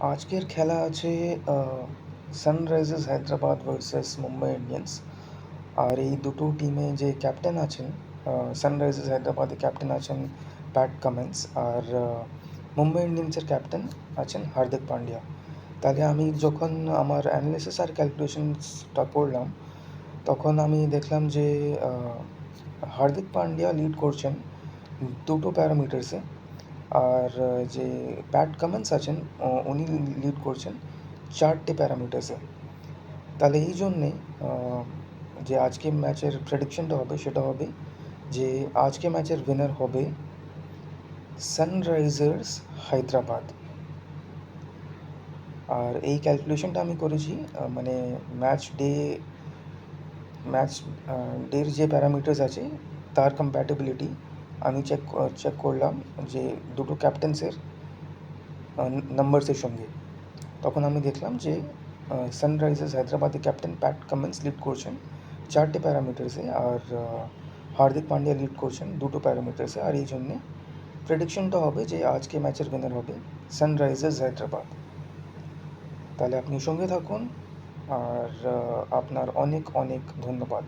আজকের খেলা আছে Sunrisers Hyderabad versus Mumbai Indians. আর এই দুটো টিমে যে ক্যাপ্টেন আছেন, সানরাইজার্স হায়দ্রাবাদের ক্যাপ্টেন আছেন প্যাট কামিন্স, আর মুম্বাই ইন্ডিয়ান্সের ক্যাপ্টেন আছেন হার্দিক পান্ডিয়া। তাহলে আমি যখন আমার অ্যানালিসিস আর ক্যালকুলেশনসটা পড়লাম, তখন আমি দেখলাম যে হার্দিক পান্ডিয়া লিড করছেন দুটো প্যারামিটার্সে, আর যে প্যাট কামিন্স আছেন উনি লিড করছেন চারটে প্যারামিটার্সে। তাহলে এই জন্যে যে আজকে ম্যাচের প্রেডিকশনটা হবে সেটা হবে যে আজকে ম্যাচের উইনার হবে সানরাইজার্স হায়দ্রাবাদ। আর এই ক্যালকুলেশনটা আমি করেছি মানে ম্যাচ ডের যে প্যারামিটার্স আছে তার কম্প্যাটেবিলিটি আমি চেক করলাম যে দুটো ক্যাপ্টেন্সের নাম্বারসের সঙ্গে। তখন আমি দেখলাম যে সানরাইজার্স হায়দ্রাবাদের ক্যাপ্টেন প্যাট কামিন্স লিড করছেন চারটে প্যারামিটার্সে, আর হার্দিক পান্ডিয়া লিড করছেন দুটো প্যারামিটার্সে। আর এই জন্যে প্রেডিকশনটা হবে যে আজকে ম্যাচের উইনার হবে সানরাইজার্স হায়দ্রাবাদ। তাহলে আপনি সঙ্গে থাকুন, আর আপনার অনেক অনেক ধন্যবাদ।